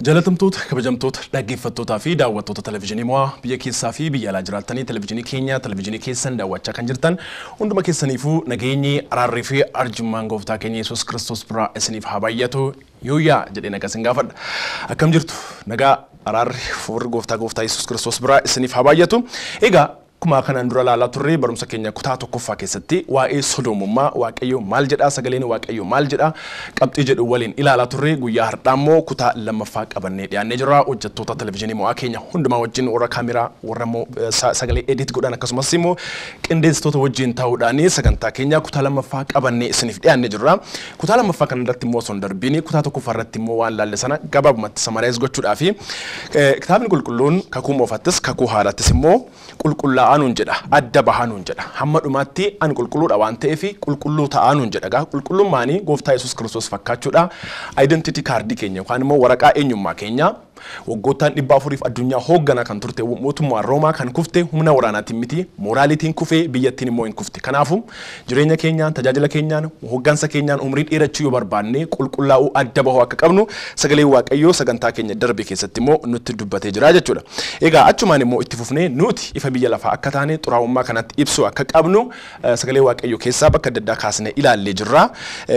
Jalatamtoota kabajamtoota dhaggeeffattootaa fi daawwattoota televezyiinii mo'aa biyya keessaa fi biyya alaa jiraatanii televezyiinii keenya televezyiinii keessan daawwachaa kan jirtan hunduma keessaniifuu nageenyi araarrii fi arjummaan gooftaa keenya Yesuus Kiristoos biraa isiniif haa baay'atu yooyaa jedhee nagaa isin gaafadha. Akkam jirtu nagaa araarri fuulli gooftaa Yesuus Kiristoos biraa isiniif haa baay'atu. Egaa kuma kanaan dura laalaa turre barumsa keenya kutaa tokkoffaa keessatti waa'ee sodoomummaa waaqayyo maal jedha sagaleen waaqayyo maal jedha qabxii jedhu waliin ilaalaa turre guyyaa har'aa immoo kutaa lammaffaa qabannee dhiyaannee jirra. Hojjettoota televezyiinii mo'aa keenya hundumaa wajjin warra kaameraa warra sagalee edit godhan akkasumas immoo qindeessitoota wajjin ta'uudhaan sagantaa keenya kutaa lammaffaa qabannee isiniif dhiyaannee jirra. Kutaa lammaffaa kana irratti immoo osoo hin darbiin kutaa tokkoffaa irratti immoo waan laalle sana gabaabumatti samaraayis gochuudhaaf kitaabni qulqulluun kakuu moofattis kakuu haaraattis immoo qulqullaa aanuun jedha adda bahaanuun jedha hamma dhumaatti an qulqulluudha waan ta'eef qulqulluu ta'aanuun jedha qulqullummaanii gooftaa Yesuus Kiristoos fakkaachuudha identity card keenya yookaan immoo waraqaa eenyummaa keenya waggoottan 400 addunyaa hoogganaa kan turte mootummaa Roomaa kan kufte humna waraanaatiin miti moraalitiin kufee biyyattiin immoo hin kufte. Kanaafuu jireenya keenyaan tajaajila keenyaan hooggansa keenyaan umrii dheerachuu yoo barbaanne qulqullaa'uu adda bahuu akka qabnu sagalee waaqayyoo sagantaa keenya darbe keessatti immoo nutti dubbatee jira jechuudha. Egaa achumaan immoo itti fufnee nuti ifa biyya lafaa akka taane xuraa'ummaa kanatti ibsu akka qabnu sagalee waaqayyoo keessaa bakka adda addaa kaasnee ilaallee jirra.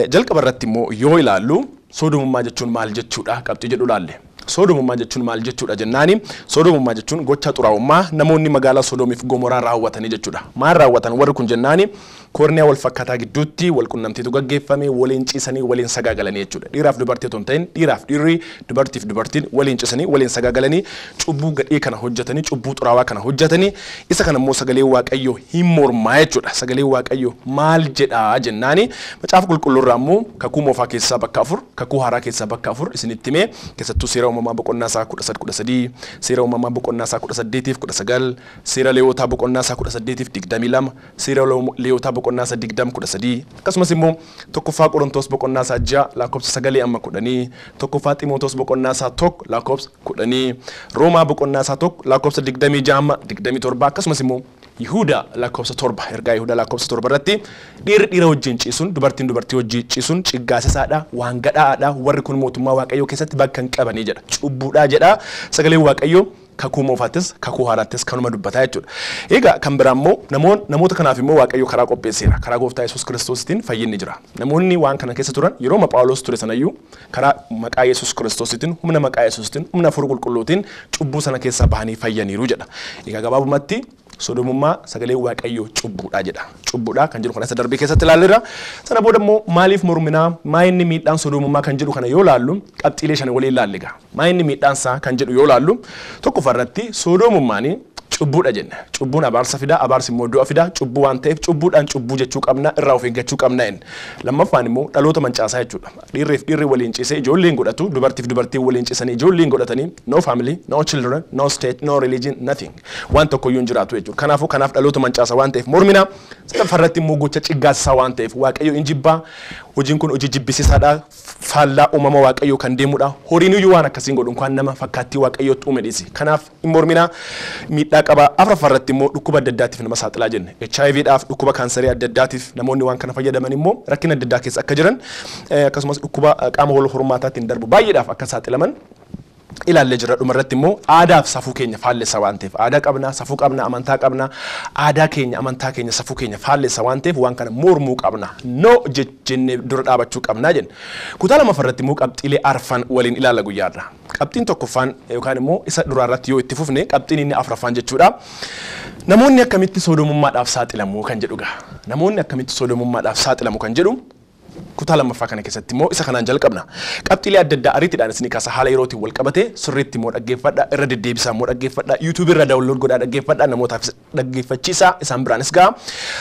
Jalqaba irratti immoo yoo ilaallu sodomummaa jechuun maal jechuudha qabxii jedhu ilaalle. Sodomummaa jechuun maal jechuudha jennaani sodomummaa jechuun gocha xuraa'ummaa namoonni magaalaa Sodoomiif Gomoraa raawwatanii jechuudha. Maal raawwatan warri kun jennaani koorniyaa wal fakkaataa gidduutti wal qunnamtiitu gaggeeffame waliin ciisanii waliin sagaagalanii jechuudha. Dhiiraaf dubartii otoo hin ta'in dhiiraaf dhiirri dubartiif dubartiin waliin ciisanii waliin sagaagalanii cubbuu gadhee kana hojjetanii cubbuu xuraawaa kana hojjetanii isa kana immoo sagalee waaqayyoo hin mormaa jechuudha. Sagalee waaqayyoo maal jedhaa jennaani macaafa qulqulluurraa immoo kakuu moofaa keessaa bakka 4 kakuu haaraa keessaa bakka 4 isinitti himee keessattuu seera uumamaa boqonnaa isaa 13 seera uumamaa boqonnaa isaa 18 seera leewotaa boqonnaa isaa 18 seera leewotaa boqonnaa isaa 20 akkasumas immoo tokkoffaa Qorontos boqonnaa isaa 6 lakkoofsa 9 amma 10 tokkoffaa Xiimotewos boqonnaa isaa 1 lakkoofsa 10 Roomaa boqonnaa isaa 1 lakkoofsa 26 amma 27 akkasumas immoo Yihuudaa lakkoofsa 7 ergaa Yihuudaa lakkoofsa 7 irratti dhiira wajjin ciisuun dubartiin dubartii wajjin ciisuun ciggaasisaadha waan gadhaadha warri kun mootummaa waaqayyoo keessatti bakka hin qabanii jedha cubbuudha jedha sagalee waaqayyoo kakuu moofaattis kakuu haaraattis kanuma dubbataa jechuudha. Egaa kan biraa immoo namoota kanaaf immoo waaqayyoo karaa qopheesseera karaa gooftaa Yesuus Kiristoositiin fayyinni jira. Namoonni waan kana keessa turan yeroo Phaawulos ture sanayyuu karaa maqaa Yesuus Kiristoositiin humna maqaa Yesuusitiin humna Hafuura Qulqulluutiin cubbuu sana keessaa bahanii fayyaniiru jedha. Egaa gabaabumatti sodomummaa sagalee waaqayyoo cubbuudha jedha. Cubbuudha kan jedhu kana darbii keessatti ilaalleera. Sana booda immoo maaliif morminaa maayinni miidhaan sodomummaa kan jedhu kana yoo ilaallu qabxiilee shan waliin ilaallega. Maayinni miidhaansaa kan jedhu yoo ilaallu tokkoffaa irratti sodomummaanii cubbuudha jenna. Cubbuun abaarsa fida abaarsi immoo du'a fida cubbuu waan ta'eef cubbuudhaan cubbuu jechuu qabna irraa of eeggachuu qabna inni. Lammaffaan immoo dhaloota mancaasaa jechuudha. Dhiirri waliin ciisee ijoolleen godhatu dubartiif dubartiin waliin ciisanii ijoolleen godhatanii no family no children no state no religion nothing waan tokko iyyuu hin jiraatu jechuudha. Kanaaf dhaloota mancaasaa waan ta'eef mormina sadaffarratti immoo gocha ciggaasisaa waan ta'eef waaqayyo hin jibbaa hojiin kun hojii jibbisiisaadha faallaa uumama waaqayyoo kan deemudha. Horiin iyyuu waan akkasiin godhu kan nama fakkaattii waaqayyootti uume dhiisi. Kanaaf hin mormina miidhaa qaba. Afraffarratti immoo dhukkuba adda addaatiif nama saaxilaa jenne. HIVdhaaf dhukkuba kaansarii adda addaatiif namoonni waan kana fayyadaman immoo rakkina adda addaa keessa akka jiran akkasumas dhukkuba qaama wal hormaataatiin darbu baay'eedhaaf akka saaxilaman ilaallee jira. Dhumarratti immoo aadaaf safuu keenya faallessa waan ta'eef aadaa qabna safuu qabna amantaa qabna aadaa keenya amantaa keenya safuu keenya faallessa waan ta'eef waan kana mormuu qabna no jennee dura dhaabachuu qabna jenna. Kutaa lamaffarratti immoo qabxiilee arfan waliin ilaalla guyyaadha. Qabxiin tokkoffaan yookaan immoo isa duraarratti yoo itti fufne qabxiin inni afraffaan jechuudha. Namoonni akkamitti sodomummaadhaaf saaxilamu kan jedhuga. Namoonni akkamitti sodomummaadhaaf saaxilamu kan jedhu kutaa lammaffaa kana keessatti immoo isa kanaan jalqabna. Qabxiilee adda addaa ariitiidhaan isin kaasa haala yerootiin wal qabate sirriitti immoo dhaggeeffadha irra deddeebisaa immoo dhaggeeffadha YouTube irra download godhaa dhaggeeffadha namootaaf dhaggeeffachiisaa isaan biraanis ga'a.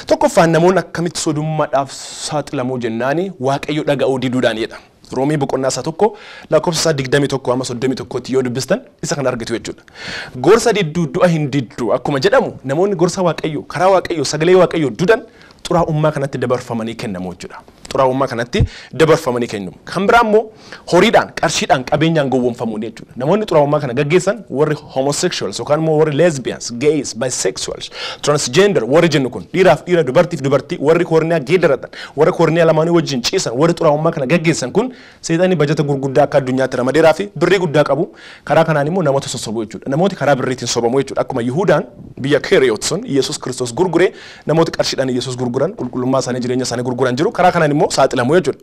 Tokkoffaan namoonni akkamitti sodomummaadhaaf saaxilamu jennaani waaqayyo dhaga'uu diduudhaan jedha. Roomii boqonnaa isaa 1 lakkoofsa 21 amma 31tti yoo dubbistan isa kan argitu jechuudha. Gorsa didduu du'a hin didduu akkuma jedhamu namoonni gorsa waaqayyo karaa waaqayyo sagalee waaqayyo dudan xuraa'ummaa kanatti dabarfamanii kennamu jechuudha. xuraawummaa kanatti dabarfamanii kennu. Kan biraa immoo horiidhaan qarshiidhaan qabeenyaan gowwoomfamuu jechuudha. Namoonni xuraawummaa kana gaggeessan warri homosexuals yookaan immoo warri lesbians, gays, bisexuals, transgender warri jennu kun dhiiraaf dhiira dubartiif dubartii warri koorniyaa geeddaratan warri koorniyaa lamaanii wajjin ciisan warri xuraawummaa kana gaggeessan kun seexanni bajata gurguddaa akka addunyaatti ramadeeraa fi birrii guddaa qabu karaa kanaan immoo namoota sossobuu jechuudha. Namooti karaa birriitiin sobamu jechuudha. Akkuma Yihuudaan biyya Keeriyoot sun Yesuus Kiristoos gurguree namoota qarshiidhaan Yesuus gurguran qulqullummaa isaanii jireenya isaanii gurguran jiru karaa kanaan immoo saaxilamu jechuudha.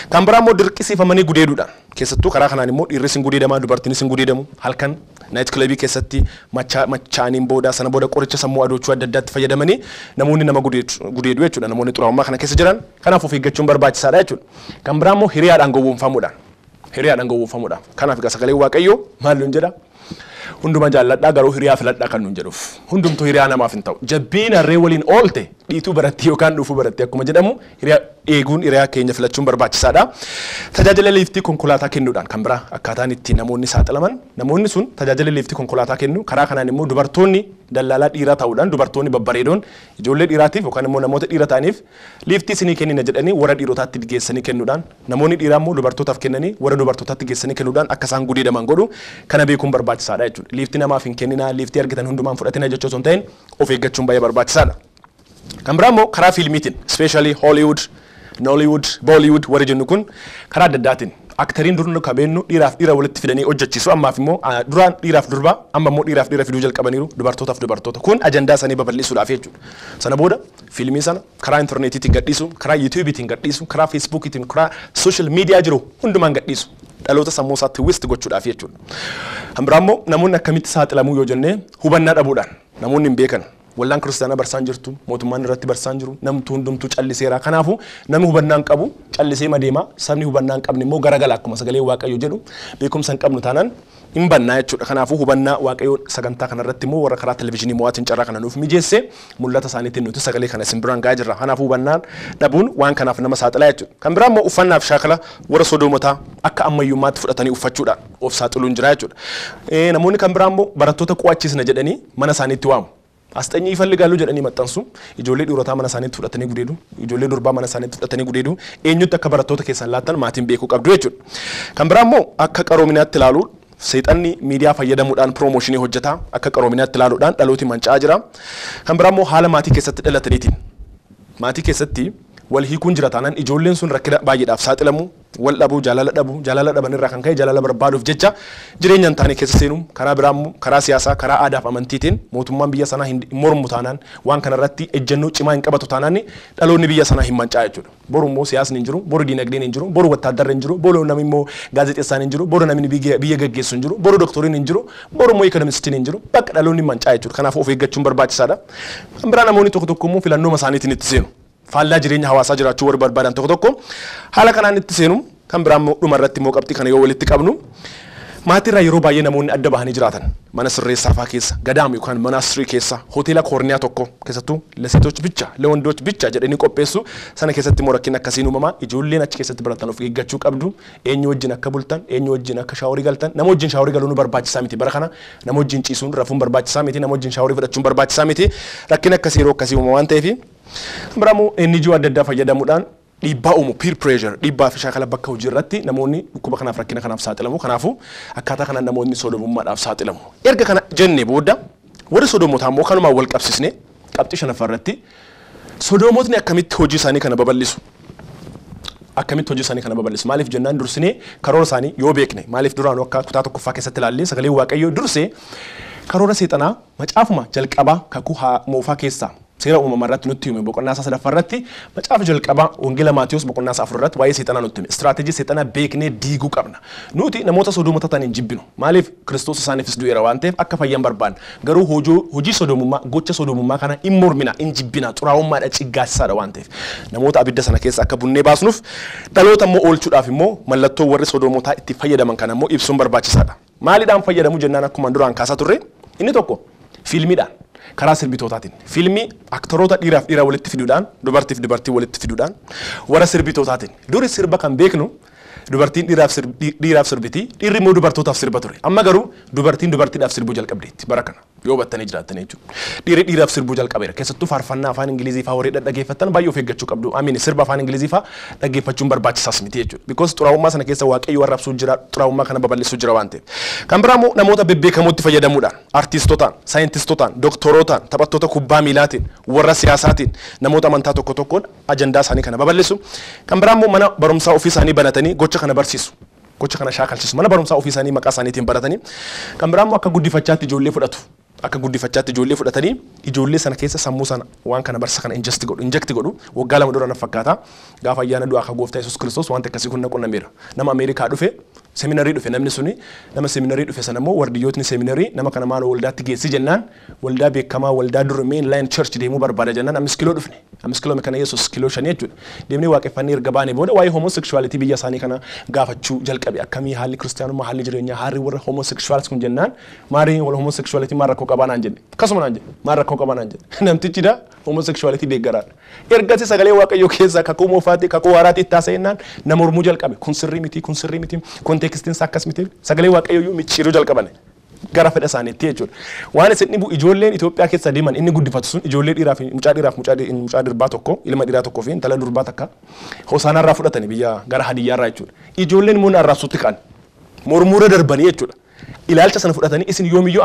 Kan biraa immoo dirqisiifamanii gudeeduudhaan keessattuu karaa kanaan immoo dhiirri sin gudeedamaa dubartiin sin gudeedamu halkan naayit kilabii keessatti machaaniin booda sana booda qoricha sammuu adoochuu adda addaatti fayyadamanii namoonni nama gudeedu jechuudha. Namoonni xuraawummaa kana keessa jiran kanaaf of eeggachuun barbaachisaadha jechuudha. Kan biraa immoo hiriyaadhaan gowwoomfamuudhaan. Hiriyaadhaan gowwoomfamuudhaan. Kanaaf sagalee Waaqayyoo maal nuun jedha? Hunduma jaalladhaa garuu hiriyaa filadhaa kan nuun jedhuuf. Hundumtuu hiriyaa namaaf hin ta'u. Jabbiin harree waliin oolte dhiituu baratti yookaan dhufuu baratti akkuma jedhamu hiriyaa eeguun hiriyaa keenya filachuun barbaachisaadha. Tajaajila liiftii konkolaataa kennuudhaan kan biraa akkaataan itti namoonni saaxilaman namoonni sun tajaajila liiftii konkolaataa kennu karaa kanaan immoo dubartoonni dallaalaa dhiiraa ta'uudhaan dubartoonni babbareedoon ijoollee dhiiraatiif yookaan immoo namoota dhiira ta'aniif liiftii isinii kennina jedhanii warra dhiirotaatti geessanii kennuudhaan namoonni dhiiraa immoo dubartootaaf kennanii warra dubartootaatti geessanii kennuudhaan akka isaan gudeedaman godhu kana beekuun barbaachisaadha jechuudha. Liiftii namaaf hin kenninaa liiftii argitan hundumaan fudhatina jechuu osoo hin ta'in of eeggachuun baay'ee barbaachisaadha. Kan biraa immoo karaa fiilmiitiin especially Hollywood, Nollywood, Bollywood warri jennu kun karaa adda addaatiin aktariin durnu kabeennu dhiiraaf dhiira walitti fidanii hojjechiisu ammaaf immoo duraan dhiiraaf durbaa amma immoo dhiiraaf dhiira fiduu jalqabaniiru dubartootaaf dubartoota kun ajandaa isaanii babal'isuudhaaf jechuudha. Sana booda fiilmii sana karaa intarneetiitiin gadhiisu, karaa yuutuubiitiin gadhiisu, karaa feesbuukiitiin, karaa sooshaal miidiyaa jiru hundumaan gadhiisu. Dhaloota sammuu isaatti twist gochuudhaaf jechuudha. Kan biraa immoo namoonni akkamitti saaxilamuu yoo jennee hubannaa dhabuudhaan namoonni hin beekan. Wallaan kiristaanaa barsaan jirtu mootummaan irratti barsaan jiru namtu hundumtuu calliseera. Kanaafuu namni hubannaan qabu callisee madeema sabni hubannaan qabne immoo garagala akkuma sagalee Waaqayyoo jedhu beekumsa hin qabnu taanaan hin bannaa jechuudha. Kanaafuu hubannaa Waaqayyoo sagantaa kanarratti immoo warra karaa televezyiinii mo'aatiin carraa kana nuuf mijeesse mul'ata isaaniitiin nuti sagalee kana isin biraan gahaa jirra. Kanaafuu hubannaan dhabuun waan kanaaf nama saaxilaa jechuudha. Kan biraa immoo uffannaaf shaakala warra sodoomotaa akka ammayyummaatti fudhatanii uffachuudhaan of saaxiluun jira jechuudha. Namoonni kan biraa immoo barattoota qo'achiisna jedhanii mana isaaniitti waamu. Asxanyi ifalligaaluu jedhanii maxxansu ijoollee dhiirotaa mana isaaniitti fudhatanii gudeedu ijoollee durbaa mana isaaniitti fudhatanii gudeedu eenyutti akka barattoota keessan laattan maatiin beekuu qabdu jechuudha. Kan biraa immoo akka qaroominaatti ilaaluu seexanni miidiyaa fayyadamuudhaan piroomooshinii hojjetaa akka qaroominaatti ilaaluudhaan dhalooti manca'aa jira. Kan biraa immoo haala maatii keessatti dhalataniitiin maatii keessatti wal hiikuun jira taanaan ijoolleen sun rakkina baay'eedhaaf saaxilamu wal dhabuu jaalala dhaban irraa kan ka'e jaalala barbaaduuf jecha jireenya hin taane keessa seenu karaa biraa karaa siyaasaa karaa aadaaf amantiitiin mootummaan biyya sanaa hin mormu taanaan waan kanarratti ejjennoo cimaa hin qabatu taanaan dhaloonni biyya sanaa hin manca'aa jechuudha. Boru immoo siyaasni hin jiru, boru diinagdeen hin jiru, boru wattaaddarri hin jiru, boru namni immoo gaazexeessaan hin jiru, boru namni biyya gaggeessu hin jiru, boru doktoriin hin jiru, boru immoo ekonomistiin hin jiru, bakka dhaloonni manca'aa jechuudha. Kanaaf of eeggachuun barbaachisaadha. Kan biraa namoonni tokko tokko immoo filannoo isaaniitiin itti seenu. Faallaa jireenya hawaasaa jiraachuu warri barbaadan tokko tokko haala kanaan itti seenu kan biraa dhuma irratti immoo qabxii kana yoo walitti qabnu maatirraa yeroo baay'ee namoonni adda bahanii jiraatan mana sirreessaafaa keessa gadaam yookaan manaastirii keessa hoteela koorniyaa tokko keessattuu leseetoች ብቻ ለወንዶች ብቻ jedhanii qopheessu sana keessatti immoo rakkinni akkasiin uumamaa ijoolleen achi keessatti baratan of eeggachuu qabdu eenyu wajjin akka bultan eenyu wajjin akka shaaworii galtan nama wajjin shaaworii galuun barbaachisaa miti bara kana nama wajjin ciisuun rafuun barbaachisaa miti nama wajjin shaaworii fudhachuun barbaachisaa miti rakkinni akkasii yeroo akkasii uumamaa waan ta'eef biramoo inni jiru adda addaa fayyadamuudhaan dhiibbaa uumu peer pressure dhiibbaa fi shaakala bakka hojii irratti namoonni dhukkuba kanaaf rakkina kanaaf saaxilamu kanaafuu akkaataa kanaan namoonni sodomummaadhaaf saaxilamu erga kana jennee booda warri sodomotaa immoo kanumaan wal qabsisne qabxii shanaffaa irratti sodomotni akkamitti hojii isaanii kana babal'isu maaliif jennaan dursinee karoora isaanii yoo beekne maaliif duraan akka kutaa tokkoffaa keessatti ilaallee sagalee Waaqayyoo dursee karoora seexanaa macaafuma jalqabaa kakuu moofaa keessaa seera uumamaa irratti nutti hime boqonnaa sadaffaa irratti macaafa jalqabaa wangeela Maatiyos boqonnaa afur irratti waa'ee seexanaa nutti hime istiraatejii seexanaa beeknee diiguu qabna nuti namoota sodomota ta'an hin jibbinu maaliif Kiristoos isaaniifis du'eera waan ta'eef akka fayyan barbaanna garuu hojii sodomummaa gocha sodomummaa kana hin mormina hin jibbina xuraa'ummaadha ciggaasisaadha waan ta'eef namoota abidda sana keessa akka bunnee baasnuuf dhaloota immoo oolchuudhaaf immoo mallattoo warri sodomotaa itti fayyadaman kana immoo ibsuun barbaachisaadha maaliidhaan fayyadamu jennaan akkuma duraan kaasaa turre inni tokko fiilmiidhaan karaa sirbitootaatiin fiilmii aktoroota dhiiraaf dhiira walitti fiduudhaan dubartiif dubartii walitti fiduudhaan warra sirbitootaatiin duri sirba kan beeknu dubartiin dhiiraaf sirbiti dhiirri immoo dubartootaaf sirba ture amma garuu dubartiin dubartiidhaaf sirbuu jalqabdeetti bara kana yoo battanii jiraattan jechuudha. Dhiiraaf sirbuu jalqabeera. Keessattuu faarfannaa afaan Ingilizii fa'aa warri dhaggeeffatan baay'ee of eeggachuu qabdu. Amiin sirba afaan Ingilizii fa'aa dhaggeeffachuun barbaachisaas miti jechuudha. Because xuraa'ummaa sana keessa waaqayyo arrabsuu jira, xuraa'ummaa kana babal'isuu jira waan ta'eef. Kan biraa immoo namoota bebbeekamootti fayyadamuudhaan, artiistootaan, saayintiistootaan, dooktorootaan, taphattoota kubbaa miilaatiin, warra siyaasaatiin, namoota amantaa tokko tokkoon ajandaa isaanii kana babal'isu. Kan biraa immoo mana barumsaa ofii isaanii banatanii gocha kana barsiisu. Gocha kana shaakalchiisu. Mana barumsaa ofii isaanii maqaa isaaniitiin baratanii. Kan biraa immoo akka guddifachaatti ijoollee fudhatu. Akka guddifachaatti ijoollee fudhatanii ijoollee sana keessa sammuu sana waan kana barsa kana injekti godhu waggaa 2 dura na fakkaata gaafa ayyaana du'aa ka gooftaa Yesuus Kiristoos waan akkasii kun qonnameera nama Ameerikaa dhufe seminarii dhufe namni suni nama seminarii dhufe sana immoo wardiyyootni seminarii nama kana maal waldaatti geessi jennaan waldaa beekamaa waldaa dur mainline church deemuu barbaada jennaan 5 kiiloo dhufne 5 kiiloo kana Yesuus kiiloo 5 jechuudha deemnee waaqeffannee erga baane booda waa'ee homosexuality biyya isaanii kana gaafachuu jalqabe akkamii haalli kiristaanummaa haalli jireenyaa harri warra homosexuals kun jennaan maarii wal homosexuality maal rakkoo qabaa naan jedhe akkasuma naan jedhe maal rakkoo qabaa naan jedhe namtichi da homosexuality deeggaraadha ergasi sagalee waaqayyoo keessaa kakuu moofaatti kakuu haaraatti taasisennaan nama mormuu jalqabe kun sirrii miti kontekstiin akkas miti sagalee waaqayyoo micciiruu jalqabane gara fedha isaaniitti jechuudha waan isin dhibu ijoolleen Itoophiyaa keessa deeman inni guddifatu sun ijoollee dhiiraaf mucaa dirbaa tokko ilma dhiiraa tokkoo fi intala durbaa takka Hosaanaarraa fudhatanii biyya gara Hadiyyaarraa jechuudha ijoolleen immoo arrabsuutti kan mormuura darbanii jechuudha ilaalcha sana fudhatanii isin yoomiyyuu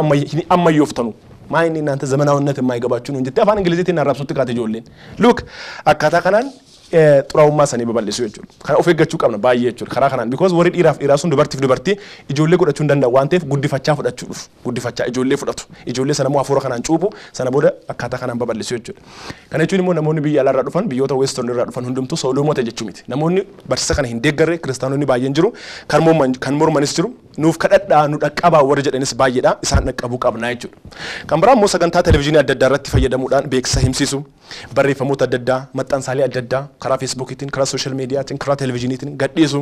ammayyooftanu maa inni እናንተ ዘመናዊነት የማይገባችሁ ነው እንጂ አፋን እንግሊዝኛ እናራብሱት ካተ ጆልን ሉክ አካታ ካናን ጥራውማ ሰኔ በበልሱ ይችላል ካና ኦፍ የገቹ ቀብነ ባየ ይችላል ካራ ካናን ቢኮዝ ወሪ ዲራሱን ዱበርቲ ኢጆሌ ጎዳቹ እንደንዳ ዋንቴፍ ጉዲፋቻ ፈዳቹ ጉዲፋቻ ኢጆሌ ፈዳቱ ኢጆሌ ሰነሙ አፎራ ካናን ጩቡ ሰነቦደ አካታ ካናን በበልሱ ይችላል ከነቹ ዲሞ ነሞኒ ቢያ ላራዱፋን ቢዮታ ዌስተርን ራዱፋን ሁንዱምቱ ሶሎሞ ተጀቹ ሚት ነሞኒ በርሰ ካና ሂንደገረ ክርስቲያኖኒ ባየን ጅሩ ከንሞር ማንስጅሩ ኑፍ ከደዳ ኑ ደቀባ ወረ ጀደንስ ባየዳ ኢሳን ነቀቡ ቀብና ይችላል ከምብራ ሞ ሰገንታ ቴሌቪዥን ያደዳረት ፈየደሙዳን ቤክሰ ሂምሲሱ በሪፈሞት አደዳ መጣንሳሊ አደዳ ከራ ፌስቡክቲን ከራ ሶሻል ሚዲያቲን ከራ ቴሌቪዥኒቲን ገዲሱ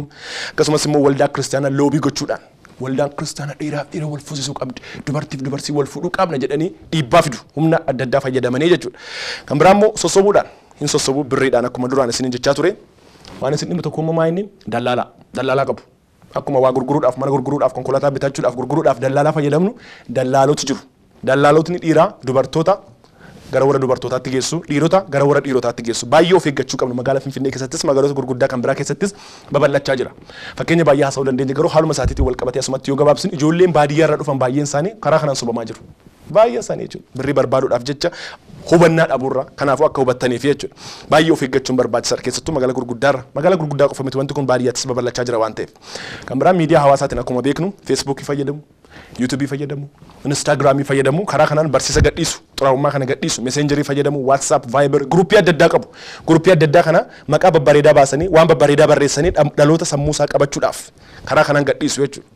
ከስመስሞ ወልዳ ክርስቲያና ሎቢ ጎቹዳን ወልዳ ክርስቲያና ዲራ ወልፉሲሱ ቀብድ ዱበርቲ ወልፉዱ ቀብና ጀደኒ ዲባፍዱ ሁምና አደዳ ፈየደመኔ ይችላል ከምብራሞ ሶሶቡዳን ኢንሶሶቡ ብሪዳን አኩማ ዱራን ሲን እንጀቻ ቱሬ ዋነስ እንድም ተኮማ ማይኒ ደላላ ቀቡ akkuma waa gurguruudhaaf mana gurguruudhaaf konkolaataa bitachuudhaaf gurguruudhaaf dallaalaa fayyadamnu dallaaloti jiru dallaalotni dhiiraa dubartoota gara warra dubartootaatti geessu dhiirota gara warra dhiirotaatti geessu baay'ee of eeggachuu qabnu magaalaa Finfinnee keessattis magaalota gurguddaa kan biraa keessattis babal'achaa jira fakkeenya baay'ee haasa'uu dandeenya garuu haaluma isaatiitti wal qabatee asumatti yoo gabaabsin ijoolleen baadiyyaarraa dhufan baay'een isaanii karaa kanaan sobamaa jiru baay'ee isaanii jechuudha birrii barbaaduudhaaf jecha hubannaa dhabuurra kanaafuu akka hubattaniif jechuudha baay'ee of eeggachuun barbaachisaadha keessattuu magaalaa gurguddaa qofa miti wanti kun baadiyyaattis babal'achaa jira waan ta'eef kan biraa miidiyaa hawaasaatiin akkuma beeknu feesbuukii fayyadamu yuutuubii fayyadamu instaagiraamii fayyadamu karaa kanaan barsiisa gadhiisu xuraa'ummaa kana gadhiisu meseenjarii fayyadamu waatsaap vaayibar guruppii adda addaa qabu guruppii adda addaa kana maqaa babbareedaa baasanii waan babbareedaa barreessanii dhaloota sammuu isaa qabachuudhaaf karaa kanaan gadhiisu jechuudha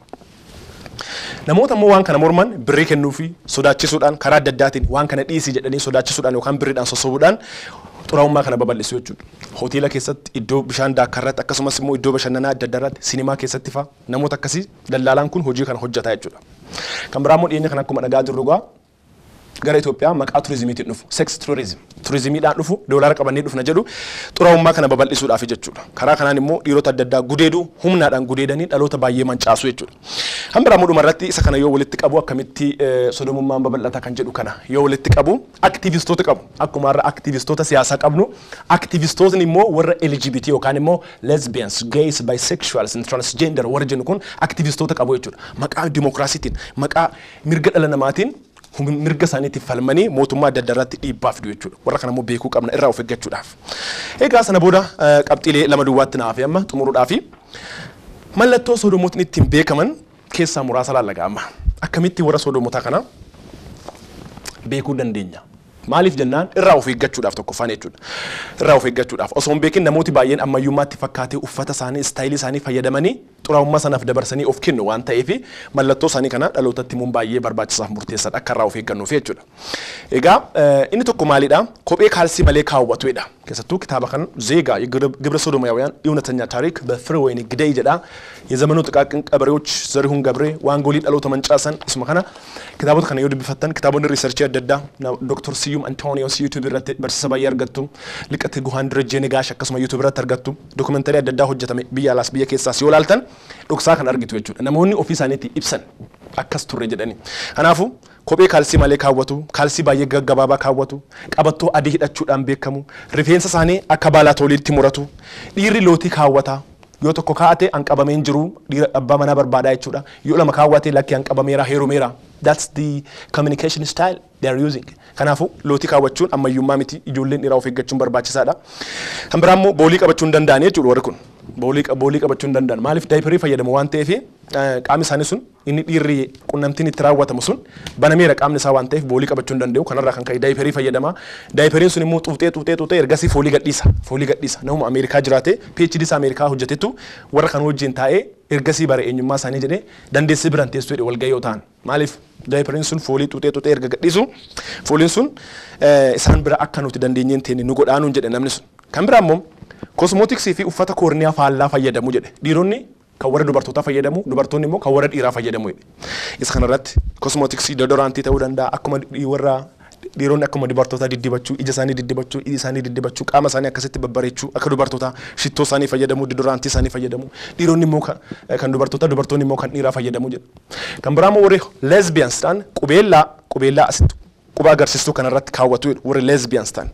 namoota immoo waan kana morman birrii kennuufi sodaachisuudhaan karaa adda addaatiin waan kana dhiisii jedhanii sodaachisuudhaan yookaan birriidhaan sosobuudhaan xuraa'ummaa kana babal'isu jechuudha hoteela keessatti iddoo bishaan daakkarratti akkasumas immoo iddoo bashannanaa adda addaatti sinimaa keessatti faa namoota akkasii dallaalaan kun hojii kana hojjetaa jechuudha kan biraa immoo dhiyeenya kana akkuma dhagaa jirru gara Itoophiyaa maqaa turizimiitiin dhufu sex turizimiidhaan dhufu doolaara qabannee dhufna jedhu xuraa'ummaa kana babal'isuudhaaf jechuudha karaa kanaan immoo dhiirota adda addaa gudeedu humnaadhaan gudeedanii dhaloota baay'ee mancaasu jechuudha kan biraa immoo dhumarratti isa kana yoo walitti qabu akkamitti sodomummaan babal'ata kan jedhu kana yoo walitti qabu aktivistoota qabu akkuma irra aktivistoota siyaasaa qabnu aktivistootni immoo warra LGBT yookaan immoo lesbians gays bisexuals and transgender warra jennu kun aktivistoota qabu jechuudha maqaa dimokiraasiitiin maqaa mirga dhala namaatiin mirga isaaniitiif falmanii mootummaa adda addaarratti dhiibbaa fidu jechuudha warra kana immoo beekuu qabna irraa of eeggachuudhaaf egaa sana booda qabxiilee lama duwwaatti naaf amma xumuruudhaaf mallattoo sodomootni ittiin beekaman keessaa muraasa laallaga amma akkamitti warra sodomotaa kana beekuu dandeenya maaliif jennaan irraa of eeggachuudhaaf tokkoffaan jechuudha irraa of eeggachuudhaaf osoo hin beekin namooti baay'een ammayyummaatti fakkaatee uffata isaanii istaayilii isaanii fayyadamanii xuraa'ummaa sanaaf dabarsanii of kennu waan ta'eef mallattoo isaanii kana dhalootatti immoo baay'ee barbaachisaaf murteessaadha akka irraa of eeggannuuf jechuudha egaa inni tokko maalidha kophee kaalsii malee kaawwatuudha keessattuu kitaaba kan zeega ግብረ ሶዶማውያን እውነተኛ ታሪክ በፍሬወይኒ ግደይ ጀዳ የዘመኑ ጥቃቅን ቀበሬዎች ዘሪሁን ገብሬ ዋንጎሊ ዳሎተ መንጫሰን እስማ kana kitaabota kana yoo dubbifattan kitaabonni riisarchii adda addaa Dr. Siyum Antonios YouTube irratti barsiisa baay'ee argattu. Liqatti Guhaan Direjjee Negaash akkasuma YouTube irratti argattu. Dokumentaarii adda addaa hojjetame biyya alaas biyya keessaas yoo ilaaltan dhoksaa kan argitu jechuudha. Namoonni ofii isaaniitti ibsan akkas turre jedhani. Kanaafuu kophee kaalsii malee kaawwatu, kaalsii baay'ee gaggabaabaa kaawwatu, qabattoo adii hidhachuudhaan beekamu, rifeensa isaanii akka baalaa toliitti muratu, dhiirri lootii kaawwata. Yoo tokko kaa'ate hanqabamee hin jiru dhiira abbaa manaa barbaadaa jechuudha. Yoo lama kaawwate lakki hanqabameera heerumeera. That's the communication style they are using. Kanaafuu lootii kaawwachuun ammayyummaa miti ijoolleen dhiiraa of eeggachuun barbaachisaadha. Kan biraa immoo boolii qabachuu hin danda'an jechuudha warri kun. Boolii qabachuu hin danda'an. Maaliif daayiparii fayyadamu waan ta'eef qaamni isaanii sun inni dhiirri qunnamtiin itti raawwatamu sun banameera qaamni isaa waan ta'eef boolii qabachuu hin danda'u. Kanarraa kan ka'e daayiparii fayyadama. Daayipariin sun immoo xuuxee ergasii foolii gadhiisa. Namuma Ameerikaa jiraate PhD isaa Ameerikaa hojjetetu warra kan wajjin taa'ee ergasii bara eenyummaa isaanii jedhee dandeessee biraan teessoo jedhe walgahii yoo ta'an. Maaliif daayipariin sun foolii xuuxee erga gadhiisu fooliin sun isaan bira akka nuti dandeenyeen teeni nu godhaanuun jedhe namni sun. Kan biraa immoo kosmootiksii fi uffata koorniyaa faallaa fayyadamu jedhe. Dhiironni kan warra dubartootaa fayyadamu, dubartoonni immoo kan warra dhiiraa fayyadamu jedhe. Isa kanarratti kosmootiksii deodoraantii ta'uu danda'a akkuma warra dhiironni akkuma dubartootaa diddibachuu, ija isaanii diddibachuu, qaama isaanii akkasitti babbareechuu, akka dubartootaa shittoo isaanii fayyadamu, deodoraantii isaanii fayyadamu. Dhiironni immoo kan dubartootaa, dubartoonni immoo kan dhiiraa fayyadamu jedha. Kan biraa immoo warri lesbians ta'an qubeellaa asitti quba agarsiistuu kanarratti kaawwatu warri lesbians ta'an.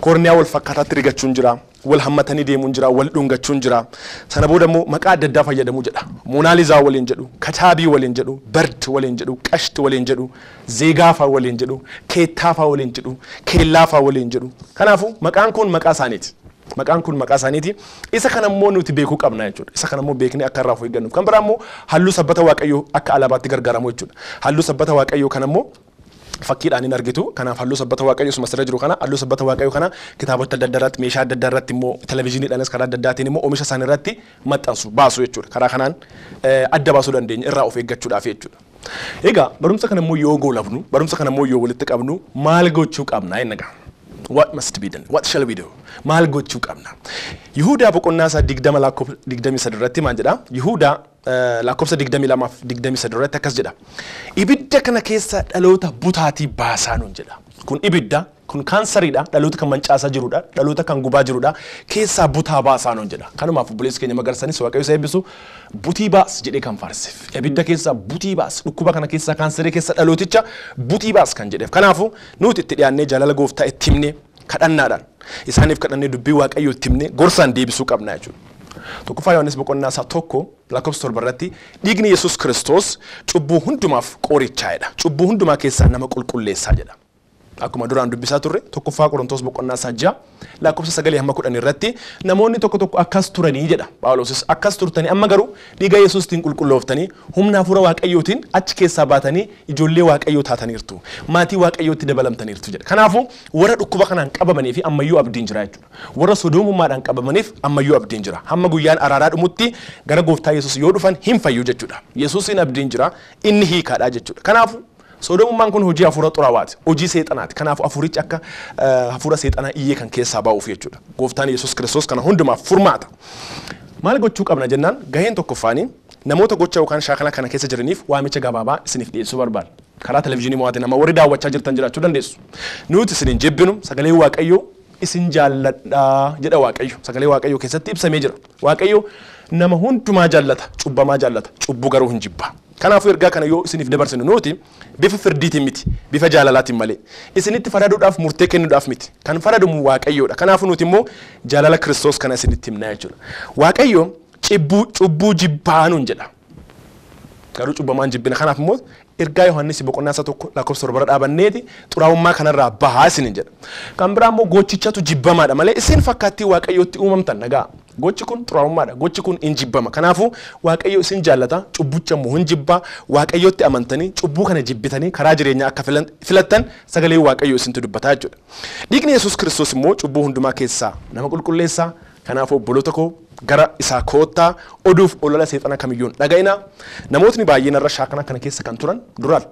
Koorniyaa wal fakkaataatti rigachuun jira, wal hammatanii deemuun jira, wal dhungachuun jira. Sana booda immoo maqaa adda addaa fayyadamu jedha. Moonaalizaa waliin jedhu, kataabii waliin jedhu, bert waliin jedhu, qashti waliin jedhu, zeegaafaa waliin jedhu, keettaafaa waliin jedhu, keellaafaa waliin jedhu. Kanaafuu maqaan kun maqaa isaaniiti. Isa kana immoo nuti beekuu qabna jechuudha. Isa kana immoo beeknee akka irraa of eeggannuuf. Kan biraa immoo halluu sabbata waaqayyoo akka alaabaatti gargaaramu jechuudha. Halluu sabbata waaqayyoo kana immoo fakkiidhaan hin argitu. Kanaaf halluu sabbata waaqayyoo suma sirra jiru kana halluu sabbata waaqayyoo kana kitaabota adda addaa irratti meeshaa adda addaa irratti immoo televezyiiniidhaanis karaa adda addaatiin immoo oomisha isaanii irratti maxxansu baasu jechuudha. Karaa kanaan adda baasuu dandeenya irraa of eeggachuudhaaf jechuudha. Egaa barumsa kana immoo yoo goolabnu, barumsa kana immoo yoo walitti qabnu maal gochuu qabna inni egaa. What must be done? What shall we do? Maal gochuu qabna? Yihuudaa boqonnaa isaa 20 lakkoofsa 23 irratti maal jedha? Yihuudaa lakkoofsa 22 fi 23 irratti akkas jedha. Ibidda kana keessa dhaloota butaatii baasaa nuun jedha. Kun ibidda, kun kaansariidha, dhaloota kan mancaasaa jirudha, dhaloota kan gubaa jirudha, keessaa butaa baasaa nuun jedha. Kanumaaf obboleessi keenya Magarsanis Waaqayyo isa eebbisu butii baas jedhee kan faarseef. Ibidda keessa butii baas, dhukkuba kana keessa kaansarii keessa dhalooticha butii baas kan jedheef. Kanaafu nuti itti dhiyaannee jaalala gooftaa itti himnee kadhannaadhaan isaaniif kadhannee dubbii Waaqayyoo itti himnee gorsaan deebisuu qabna jechuudha. Tokkoffaa Yohaannis boqonnaa isaa 1 lakkoofsa 7 irratti dhiigni Yesuus Kiristoos cubbuu hundumaaf qorichaadha. Cubbuu hundumaa keessaa nama qulqulleessaa jedha. Akkuma duraan dubbisaa turre tokkoffaa Qorontos boqonnaa isaa 6 lakkoofsa 9 hamma 10 irratti namoonni tokko akkas turanii jedha. Phaawulosis akkas turtanii amma garuu dhiiga Yesuustiin qulqullooftanii humna hafuura Waaqayyootiin achi keessaa baatanii ijoollee Waaqayyoo taataniirtu. Maatii Waaqayyootti dabalamtaniirtu jedha. Kanaafuu warra dhukkuba kanaan qabamanii fi ammayyuu abdiin jira jechuudha. Warra sodoomummaadhaan qabamaniif ammayyuu abdiin jira. Hamma guyyaan araaraa dhumutti gara gooftaa Yesuus yoo dhufan hin fayyu jechuudha. Yesuusiin abdiin jira, inni hiikaadha jechuudha. Kanaafuu sodoomummaan kun hojii hafuura xuraawaati, hojii seexanaati. Kanaaf hafuurichi akka hafuura seexanaa iyyee kan keessaa baa'uuf jechuudha. Gooftaan Yesuus Kiristoos kana hundumaaf furmaata. Maal gochuu qabna jennaan gaheen tokkoffaanii namoota gocha yookaan shaakala kana keessa jiraniif waamicha gabaabaa isiniif dhiyeessuu barbaada. Karaa televezyiinii mo'aate nama warri daawwachaa jirtan jiraachuu dandeessu. Nuti isiniin jibbinu sagalee Waaqayyoo isin jaalladhaa jedha Waaqayyo. Sagalee Waaqayyoo keessatti ibsamee jira. Waaqayyo nama hundumaa jaallata, cubbamaa jaallata, cubbuu garuu hin jibba. Kanaafuu ergaa kana yoo isiniif dabarsinu nuti bifa firdiitiin miti, bifa jaalalaatiin malee. Isinitti faraduudhaaf murtee kennuudhaaf miti. Kan faradamu Waaqayyoodha. Kanaafuu nuti immoo jaalala Kiristoos kana isinitti himnaa jechuudha. Waaqayyo cubbuu jibbaa nuun jedha. Garuu cubbamaan jibbina. Kanaaf immoo ergaa Yohaannis boqonnaa isaa 1 lakkoofsa 7 dhaabanneeti xuraa'ummaa kanarraa bahaa isiniin jedha. Kan biraa immoo gochichatu jibbamaadha malee isin fakkaattii Waaqayyootti uumamtan nagaa. Gochi kun xuraa'ummaadha. Gochi kun hin jibbama. Kanaafuu Waaqayyo isin jaallata, cubbucha immoo hin jibba. Waaqayyootti amantanii cubbuu kana jibbitanii karaa jireenyaa akka filattan sagalee Waaqayyo isintu dubbataa jechuudha. Dhiigni Yesuus Kiristoos immoo cubbuu hundumaa keessaa nama qulqulleessaa. Kanaafuu obboloota koo gara isaa koottaa oduuf olola seexana kamiyyuun dhaga'ina. Namootni baay'een irra shaakala kana keessa kan turan duraan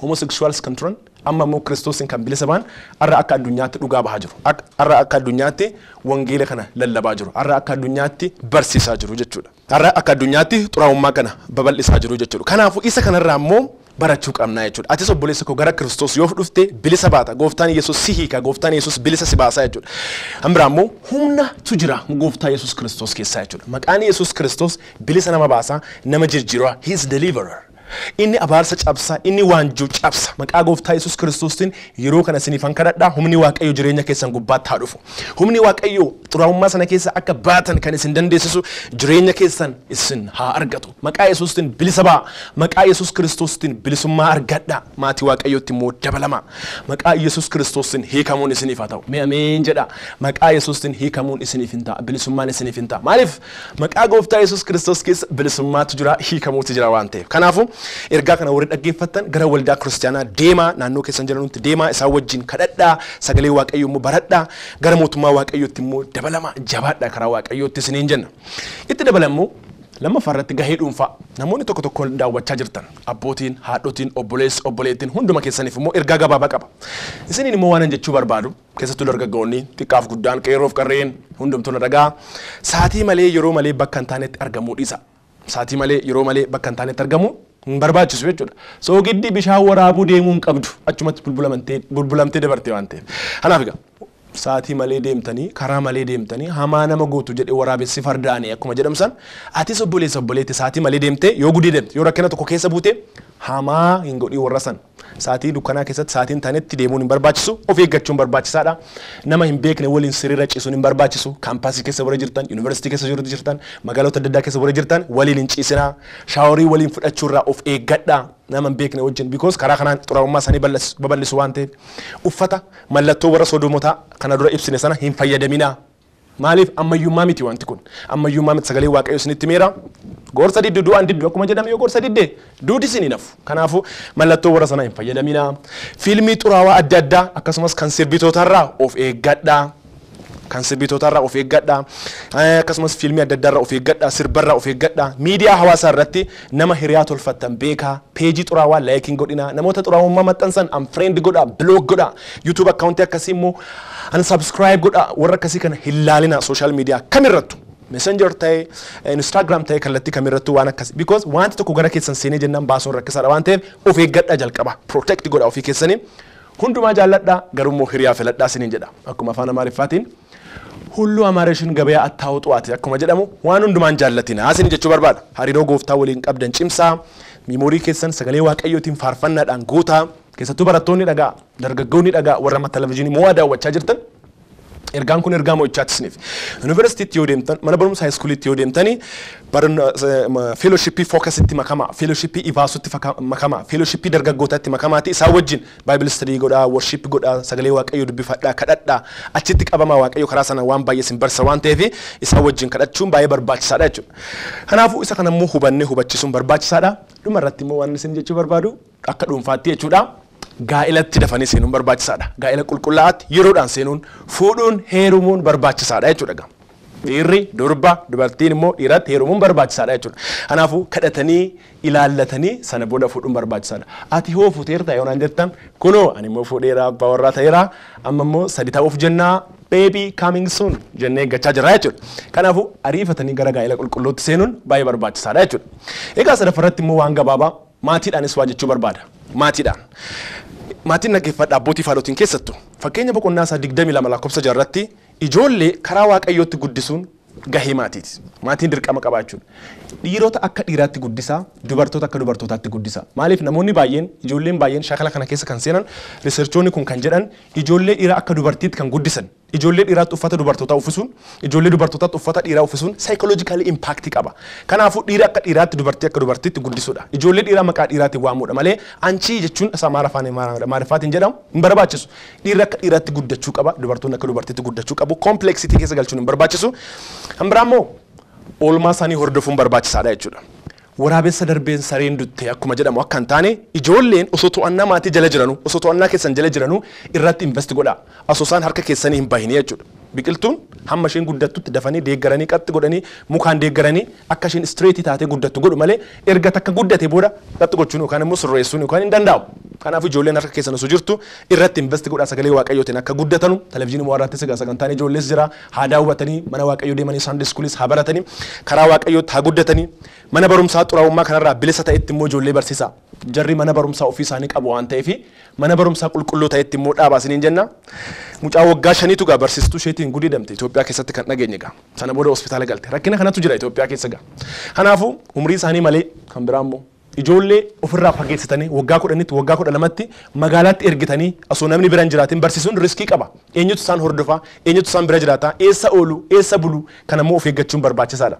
homosexuals kan turan amma immoo Kiristoosin kan bilisa ba'an har'a akka addunyaatti dhugaa bahaa jiru. Har'a akka addunyaatti wangeela kana lallabaa jiru. Har'a akka addunyaatti barsiisaa jiru jechuudha. Har'a akka addunyaatti xuraa'ummaa kana babal'isaa jiru jechuudha. Kanaafuu isa kanarraa immoo barachuu qabnaa jechuudha. Atis obboleessa koo gara Kiristoos yoo dhufte bilisa baata. Gooftaan Yesuus si hiika. Gooftaan Yesuus bilisa si baasa jechuudha. Hambira immoo humnatu jira Gooftaa Yesuus Kiristoos keessaa jechuudha. Maqaan Yesuus Kiristoos bilisa nama baasa, nama jijjiira. He is deliverer. Inni abaarsa cabsa, inni waanjuu cabsa. Maqaa Gooftaa Yesuus Kiristoostiin yeroo kana isiniifan kadhadhaa. Humni Waaqayyo jireenya keessan gubbaatti haa dhufu. Humni Waaqayyo xuraa'ummaa sana keessa akka baatan kan isin dandeessisu jireenya keessan isin haa argatu. Maqaa Yesuustiin bilisa ba'a. Maqaa Yesuus Kiristoostiin bilisummaa argadhaa. Maatii Waaqayyootti immoo dabalama. Maqaa Yesuus Kiristoostiin hiikamuun isiniif haa ta'u. Mee ameen jedha. Maqaa Yesuustiin hiikamuun isiniif hin ta'a. Bilisummaan isiniif hin ta'a. Maaliif maqaa Gooftaa Yesuus Kiristoos keessa bilisummaatu jira, hiikamuutu jira waan ta'eef. Kanaafuu ergaa kana warri dhaggeeffattan gara waldaa kiristaanaa deemaa, naannoo keessan jiranutti deemaa, isaan wajjin kadhadhaa, sagalee Waaqayyoo immoo baradhaa, gara mootummaa Waaqayyootti immoo dabalama, jabaadhaa karaa Waaqayyootti isiniin jenna. Itti dabalammoo lammaffaarratti gahee dhuunfaa namoonni tokko tokko daawwachaa jirtan abbootiin, haadhotiin, obboleessi, obboleettiin hunduma keessaniif immoo ergaa gabaabaa qaba. Isiniin immoo waan jechuu barbaadu keessattuu dargaggoonni xiqqaaf guddaan qeerroof qarreen hundumtuu na dhagaa saatii malee yeroo malee bakka hin taanetti argamuu dhiisa. Saatii malee yeroo malee bakka hin taanetti argamuu barbaachisu jechuudha. Soogiddi bishaan waraabuu deemuu hin qabdu. Achumatti bulbulamtee dabartee waan ta'eef. Kanaaf egaa saatii malee deemtanii, karaa malee deemtanii, hamaa nama gootu jedhee waraabessi fardaanii akkuma jedhamsan, atis obboleessa obboleetti saatii malee deemtee yoo gudii deemte, yoo rakkina tokko keessa buute hamaa hin godhii warra san. Saatii dukkanaa keessatti saatiin taanetti deemuun hin barbaachisu, of eeggachuun barbaachisaadha. Nama hin beekne waliin sirriira ciisuun hin barbaachisu. Kaampaasii keessa warra jirtan, yuunivarsiitii keessa jirtan, magaalota adda addaa keessa warra jirtan waliin hin ciisinaa. Shaaworii waliin fudhachuurraa of eeggadhaa. Nama hin beekne wajjin because karaa kanaan xuraa'ummaa isaanii babal'isu waan ta'eef uffata mallattoo warra sodoomotaa kana dura ibsine sana hin fayyadaminaa. Maaliif ammayyummaa miti wanti kun? Ammayyummaa miti sagalee Waaqayyoo isinitti meera. Gorsa diddu du'aan diddu akkuma jedhame yoo gorsa didde duudi isin nafu. Kanaafuu mallattoo warra sana hin fayyadaminaa. Fiilmii xuraawaa adda addaa akkasumas kan sirbitootarraa of eeggadhaa. Kan sirbitootarraa of eeggadhaa. Akkasumas fiilmii adda addaarraa of eeggadhaa, sirbarraa of eeggadhaa. Miidiyaa hawaasaa irratti nama hiriyaa tolfattan beekaa. Peejii xuraawaa laayikiin godhinaa. Namoota xuraawummaa maxxansan unfriend godhaa, block godhaa. YouTube akkaawuntii akkasii immoo unsubscribe godhaa. Warra akkasii kana hin laalina social media kamirrattu. Messenger ta'e, Instagram ta'e kallattii kamirrattu waan akkasii. Because wanti tokko gara keessan seenee jennaan baasuun rakkisaadha waan ta'eef of eeggadhaa jalqaba. Protect godhaa ofii keessanii. Hundumaa jaalladhaa garuu hiriyaa filadhaa isiniin jedha. Akkuma afaan Amaariffaatiin ሁሉ አማረሽን ገበያ አታውጧት ያከማ ጀደሙ ዋን ሁንዱማን ጃለቲና አሲን ጀቹ በርባዳ ሀሪዶ ጎፍታ ወሊን ቀብደን ጭምሳ ሚሞሪ ኬሰን ሰገሌ ዋቀዮቲን ፋርፈናዳን ጎታ ኬሰቱ በረቶኒ ደጋ ደርገገውኒ ደጋ ወረማ ቴሌቪዥን ሞዋዳ ወቻ ጅርተን ergaan kun ergaa mo'ichaattisniif yuunivarsiitii yoo deemtan mana barumsa haayiskuuliitti yoo deemtanii fellowshippii fookasitti makama fellowshippii ivaasutti makama fellowshippii dargaggootaatti makamaati isaa wajjin baayibili study godhaa worship godhaa sagalee waaqayyoo dubbifadhaa kadhadhaa achitti qabama waaqayyoo karaa sana waan baay'ee sin barsa waan ta'eef isaa wajjin kadhachuun baay'ee barbaachisaadha jechuudha. Kanaafuu isa kana immoo hubannee hubachiisuun barbaachisaadha. Dhuma irratti immoo waan isin jechuu barbaadu akka dhuunfaatti jechuudha. Gaa'ilatti dafanii seenuun barbaachisaadha. Gaa'ila qulqullaa'aatti yeroodhaan seenuun fuudhuun heerumuun barbaachisaadha jechuudha. Dhiirri durba dubartiin immoo dhiiratti heerumuun barbaachisaadha jechuudha. Kanaafuu kadhatanii ilaallatanii sana booda fuudhuun barbaachisaadha. Ati hoo fuuteerta yoo naan jettan kunoo ani immoo fuudheera abbaa warraa ta'eera amma immoo sadi ta'uuf jennaa baby coming soon jennee eeggachaa jirra jechuudha. Kanaafuu ariifatanii gara gaa'ila qulqullootti seenuun baay'ee barbaachisaadha jechuudha. Egaa sadaffaratti immoo waan gabaabaa maatiidhaanis waa jechuu barbaada. Maatiidhaan. Maatiin naggeeffadha abbootii faadhotiin keessattu fakkeenya boqonnaa isaa 22 lakkoofsa 6 irratti ijoollee karaa waaqayyootti guddisuun gahee maatiiti. Maatiin dirqama qabaachuudha. Dhiirota akka dhiiraatti guddisaa, dubartoota akka dubartootaatti guddisaa. Maaliif namoonni baay'een, ijoolleen baay'een shaakala kana keessa kan seenan, riisarchoonni kun kan jedhan ijoollee dhiiraa akka dubartiitti kan guddisan. Ijoollee dhiiraatti uffata dubartootaa uffisuun, ijoollee dubartootaatti uffata dhiiraa uffisuun psychologically impact qaba. Kanaafuu dhiira akka dhiiraatti dubartii akka dubartiitti guddisuudha. Ijoollee dhiiraa maqaa dhiiraatiin waamuudha malee anchi jechuun isa maariffaatiin jedhamu hin barbaachisu. Dhiirri akka dhiiraatti guddachuu qaba, dubartoonni akka dubartiitti guddachuu qabu. Complexity keessa galchuun hin barbaachisu. Hambiraammoo oolmaa isaanii hordofuun barbaachisaadha jechuudha. Waraabessa darbeen sareen dutte akkuma jedhamu akka hin taane ijoolleen osoo to'annaa maatii jala jiranu osoo to'annaa keessan jala jiranu irratti invest godhaa. Asoosaan harka keessanii hin bahine jechuudha. Biqiltuun hamma isheen guddattutti dafanii deeggaranii qaxxi godhanii mukaan deeggaranii akka isheen straight taatee guddattu godhu malee erga takka guddate booda qaxxi gochuun yookaan immoo sirreessuun yookaan hin danda'u. Kanaaf ijoolleen harka keessan osoo jirtu irratti invest godhaa sagalee waaqayyootiin akka guddatanu televiziyoonii mooraatti sagantaan ijoollees jira haa daawwatanii mana waaqayyoo deemanii Sunday schoolis haa baratanii karaa waaqayyootti haa guddatanii mana barumsaa xuraa'ummaa kanarraa bilisa ta'etti immoo ijoollee barsiisaa. jarri mana barumsaa ofii isaanii qabu waan ta'eef mana barumsaa qulqulluu ta'etti immoo dhaabaasiniin jenna. Mucaa waggaa 5tu gaa barsiistuu isheetiin gudidamte Itoophiyaa keessatti kan dhageenye gaa. Sana booda hospitaala galte. Rakkina kanatu jira Itoophiyaa keessa gaa. Kanaafuu umrii isaanii malee kan biraa immoo ijoollee ofirraa fageessitanii waggaa 10tti waggaa 12tti magaalaatti ergitanii osoo namni biraan jiraatiin barsiisuun riskii qaba. Eenyutu isaan hordofaa, eenyutu isaan bira jiraata, eessa oolu, eessa bulu kan ammoo of eeggachuun barbaachisaadha.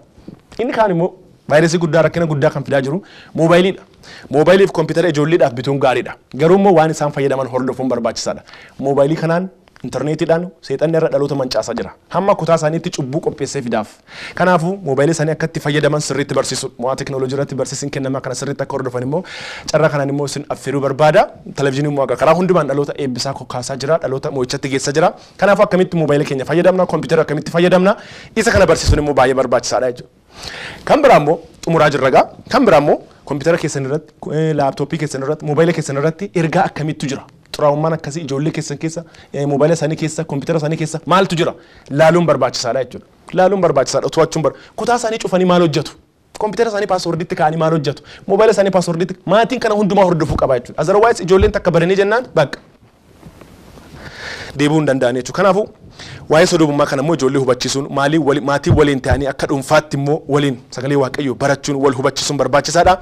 Inni kaan immoo vaayirasii guddaa rakkina guddaa kan fidaa jiru moobaayiliidha. Moobaayiliif kompiitara ijoolleedhaaf bituun gaariidha. Garuu immoo waan isaan fayyadaman hordofuun barbaachisaadha. Moobaayilii kanaan interneetiidhaan seexanni irra dhaloota mancaasaa jira. Hamma kutaa isaaniitti cubbuu qopheessee fidaaf. Kanaafuu moobaayilii isaanii akka itti fayyadaman sirriitti barsiisu. Mo'aa teekinooloojii irratti barsiisin kennamaa kana sirriitti akka hordofan immoo carraa kanaan immoo isin affeeruu barbaada. Televezyiiniin immoo karaa hundumaan dhaloota eebbisaa kokkaasaa jira, dhaloota mo'ichatti geessaa jira. Kanaafuu akkamitti moobaayilii keenya fayyadamna, kompiitara akkamitti fayyadamna, isa kana barsiisuun immoo baay'ee barbaachisaadha jechuudha. Kan biraa immoo xumuraa jirra gaa. Kan biraa immoo kompiitara keessan irratti, laaptooppii keessan irratti, moobaayilii keessan irratti ergaa akkamittu jira. Xuraawummaan akkasii ijoollee keessan keessa, moobaayilii isaanii keessa, kompiitara isaanii keessa maaltu jira? Laaluun barbaachisaadha jechuudha. Laaluun barbaachisaadha. To'achuun kutaa isaanii cufanii maal hojjetu? Kompiitara isaanii paaswordiitti kaa'anii maal hojjetu? Moobaayilii isaanii paaswordiitti maatiin kana hundumaa hordofuu qaba jechuudha. Azarwaayis ijoolleen takka baranii jennaan bakka deebuu hin danda'an jechuudha. Kanaafuu waa'ee sodomummaa kana immoo ijoollee hubachiisuun maatii waliin ta'anii akka dhuunfaatti immoo waliin sagalee waaqayyoo barachuun wal hubachiisuun barbaachisaadha.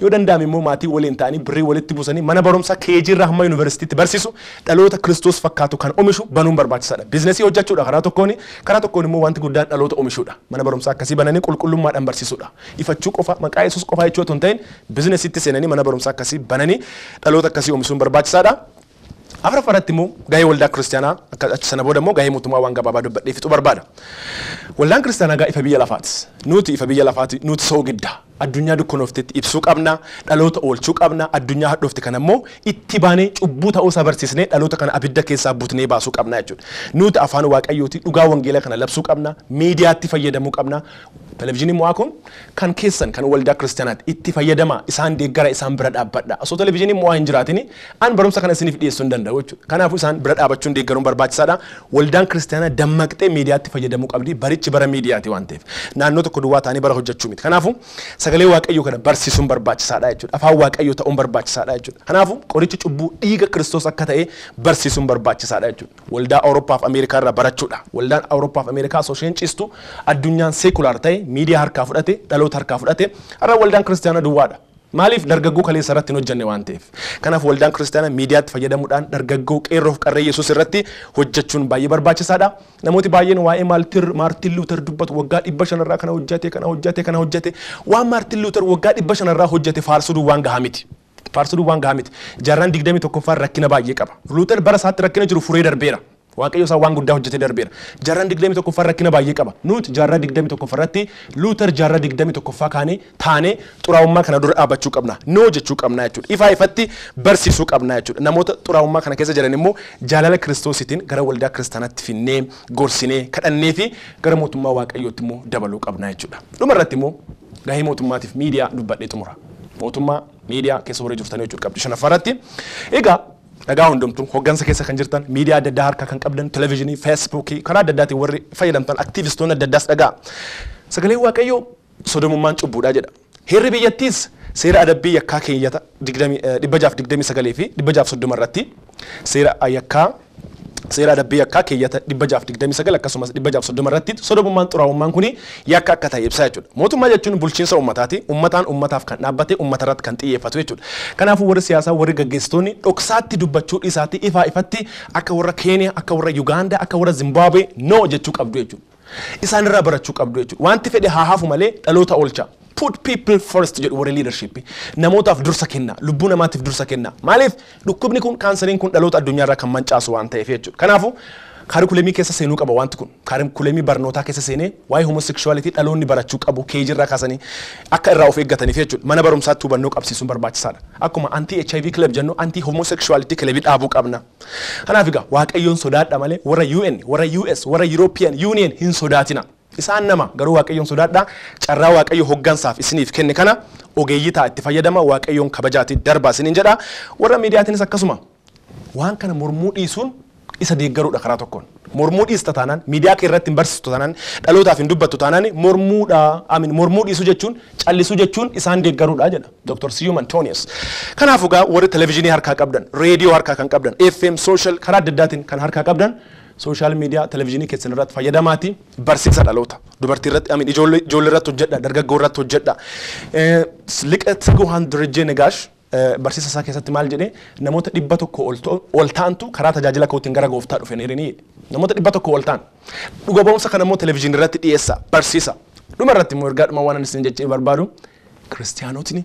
Yoo danda'ame immoo maatii waliin ta'anii birrii walitti buusanii mana barumsaa KG irraa hamma yuunivarsiitiitti barsiisu dhaloota Kiristoos fakkaatu kan oomishu banuun barbaachisaadha. Biizinesii hojjechuudha karaa tokkoon immoo wanti guddaan dhaloota oomishuudha. Mana barumsaa akkasii bananii qulqullummaadhaan barsiisuudha. Ifachuu qofa maqaa Yesuus qofa jechuu otoo hin ta'in biizinesiitti seenanii mana barumsaa akkasii bananii dhaloota akkasii oomisuun barbaachisaadha. Afraffaaratti immoo gahee waldaa kiristaanaa akka achi sana booda immoo gahee mootummaa waan gabaabaa dubbadhee fixuu barbaada. Waldaan kiristaanaa gaa ifa biyya lafaati. Nuti ifa biyya lafaati, nuti soogidda. Addunyaa dukkanooftatti ibsuu qabna, dhaloota oolchuu qabna, addunyaa hadhoofte kana immoo itti baanee cubbuu ta'uu isaa barsiisnee dhaloota kana abidda keessaa buutnee baasuu qabna jechuudha. Nuti afaan waaqayyooti dhugaa wangeelaa kana labsuu qabna, miidiyaatti fayyadamuu qabna. Televezyiiniin mo'aa kun kan keessan kan waldaa kiristaanaatti itti fayyadama isaan deeggara isaan bira dhaabbadha. Osoo televezyiiniin mo'aa hin jiraatini an barumsa kana isiniif dhiyeessuu hin danda'u jechuudha. Kanaafuu isaan bira dhaabbachuun deeggaruun barbaachisaadha. Waldaan kiristaanaa dammaqxee miidiyaatti fayyadamuu qabdi. Barichi bara miidiyaati waan ta'eef. Naannoo tokko duwwaa ta'anii bara hojjechuu miti. Kanaafuu sagalee waaqayyoo kana barsiisuun barbaachisaadha jechuudha. Afaan waaqayyoo ta'uun barbaachisaadha jechuudha. Kanaafuu qorichi cubbuu dhiiga Kiristoos akka ta'e barsiisuun barbaachisaadha jechuudha. Waldaa Awurooppaa fi Ameerikaa irraa barachuudha. Waldaan Awurooppaa fi Ameerikaa osoo isheen cistu addunyaan seekulaar ta'e miidiyaa harkaa fudhate dhaloota harkaa fudhate har'a waldaan kiristaanaa duwwaadha. Maaliif dargaggoo kaleessa irratti hin hojjenne waan ta'eef. Kanaaf waldaan kiristaanaa miidiyaatti fayyadamuudhaan dargaggoo qeerroof qarree Yesuus irratti hojjechuun baay'ee barbaachisaadha. Namooti baay'een waa'ee Maartin Luuter dubbatu waggaa 500 irraa kana hojjete waan Maartin Luuter waggaa 500 irraa hojjete faarsuu duwwaan gahaa miti. Faarsuu duwwaan gahaa miti. Jaarraan 21ffaan rakkina baay'ee qaba. Luuter bara isaatti rakkina jiru furee darbeera. Waaqayyo isaa waan guddaa hojjetee darbeera. Jaarraan 21ffaa rakkina baay'ee qaba. Nuti jaarraa 21ffaa irratti Luuter jaarraa 21ffaa kaanee taanee xuraa'ummaa kana dura dhaabachuu qabna. Noo jechuu qabna jechuudha. Ifaa ifatti barsiisuu qabna jechuudha. Namoota xuraa'ummaa kana keessa jiran immoo jaalala Kiristoositiin gara waldaa kiristaanaatti finnee gorsinee kadhannee fi gara mootummaa waaqayyootti immoo dabaluu qabna jechuudha. Dhuma irratti immoo gahee mootummaatiif miidiyaa dubbadhee xumura. Mootummaa miidiyaa keessa warra jirtan jechuudha qabdi shanaffaarratti. Egaa dhagaa hundumtuu hoggansa keessa kan jirtan miidiyaa adda addaa harkaa kan qabdan televezyiinii feesbuukii karaa adda addaatiin warri fayyadamtan aktiivistoonni adda addaas dhagaa. Sagalee waaqayyoo sodomummaan cubbuudha jedha. Heerri biyyattiis seera adabbii yakkaa keeyyata 629 fi 630 irratti seera yakkaa seera adabbii yakkaa keeyyata 629 akkasumas 630 irratti sodomummaan xuraa'ummaan kuni yakka akka ta'e ibsa jechuudha. Mootummaa jechuun bulchiinsa uummataati. Uummataan uummataaf kan dhaabbate uummata irratti kan xiyyeeffatu jechuudha. Kanaafuu warri siyaasaa warri gaggeessitoonni dhoksaatti dubbachuu dhiisaatti ifaa ifatti akka warra Keeniyaa akka warra Yugaandaa akka warra Zimbaabuwee noo jechuu qabdu jechuudha. Isaan irraa barachuu qabdu jechuudha. Wanti fedhe haa hafu malee dhaloota oolcha. Put people first jedhu warri leadership. Namootaaf dursa kenna, lubbuu namaatiif dursa kenna. Maaliif dhukkubni kun kaansariin kun dhaloota addunyaa irraa kan mancaasu waan ta'eef jechuudha. Kanaafuu kaarikulemii keessa seenuu qaba wanti kun. Kaarikulemii barnootaa keessa seenee waa'ee homosexuality dhaloonni barachuu qabu keejii irraa kaasanii akka irraa of eeggataniif jechuudha. Mana barumsaatti hubannoo qabsiisuun barbaachisaadha. Akkuma anti-HIV club jennu anti-homosexuality club dhaabuu qabna. Kanaaf egaa waaqayyoon sodaadha malee warra UN, warra US, warra European Union hin sodaatina. Isaan nama garuu waaqayyoon sodaadha. Carraa waaqayyo hoggansaaf isiniif kenne kana ogeeyyii ta'a itti fayyadama waaqayyoon kabajaatti darbaa isiniin jedha. Warra miidiyaatiinis akkasuma waan kana mormuu dhiisuun isa deeggaruudha karaa tokkoon. Mormuu dhiista taanaan miidiyaa kee irratti hin barsiistu taanaan dhalootaaf hin dubbattu taanaan mormuu dhiisu jechuun callisuu jechuun isaan deeggaruudha jedha Dr. Siyum Antonius. Kanaafuu gaa warri televezyiinii harkaa qabdan, reediyoo harkaa kan qabdan, FM, social karaa adda addaatiin kan harkaa qabdan social media televezyiinii keessan irratti fayyadamaati barsiisa dhaloota. Dubartii irratti ijoollee irratti hojjedha, dargaggoo irratti hojjedha. Liqat Guhaan Direjee Negaash barsiisa isaa keessatti maal jedhee namoota 100 ol ta'antu karaa tajaajila kootiin gara gooftaa dhufan hiriini. Namoota 100 ol ta'an. Dhuga ba'umsa kana immoo televezyiinii irratti dhiyeessa barsiisa. Dhuma irratti immoo ergaadhuma waan ani isin jechuu barbaadu kiristaanotni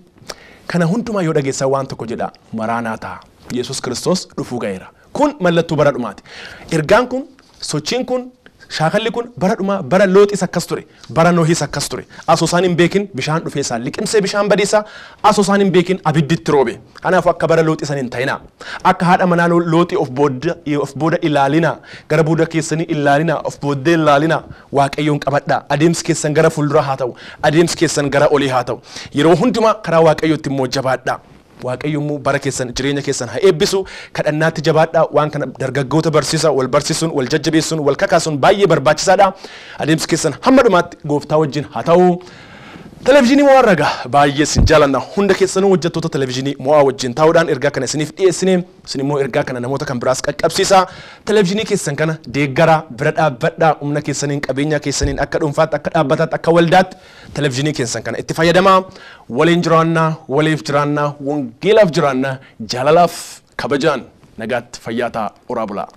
kana hundumaa yoo dhageessan waan tokko jedha Maraanaataa Yesuus Kiristoos dhufuu ga'eera. Kun mallattoo bara dhumaati. Ergaan kun sochiin kun shaakalli kun bara dhumaa bara Looxis akkas ture, bara Nohis akkas ture. Asoosaan hin beekin bishaan dhufeessaa liqimsee bishaan badiisaa asoosaan hin beekin abidditti roobe. Kanaaf akka bara Looxisan hin ta'inaa. Akka haadha manaa Looxii of booda ilaalina, gara booda keessanii ilaalina, of booddee ilaalina. Waaqayyoon qabadhaa. Adeemsi keessan gara fuuldura haa ta'u, adeemsi keessan gara olii haa ta'u. Yeroo hundumaa karaa waaqayyootti immoo jabaadhaa. Waaqayyoommoo bara keessan jireenya keessan haa eebbisu kadhannaatti jabaadhaa waan kana dargaggoota barsiisa wal barsiisuun wal jajjabeessuun wal kakaasuun baay'ee barbaachisaadha. Adeemsi keessan hamma dhumaatti gooftaa wajjin haa ta'u. Televezyiinii mo'aa ragaa baay'ee sin jaalanna hunda keessanuu hojjettoota televezyiinii mo'aa wajjin ta'uudhaan ergaa kana isiniif dhiyeessine isin immoo ergaa kana namoota kan biraas qaqqabsiisa. Televezyiinii keessan kana deeggaraa bira dhaabbadhaa humna keessaniin qabeenya keessaniin akka dhuunfaatti akka dhaabbataatti akka waldaatti televezyiinii keessan kana itti fayyadamaa waliin jiraannaa waliif jiraannaa wangeelaaf jiraannaa jaalalaaf kabajaan nagaatti fayyaa ta'aa oraa bulaa.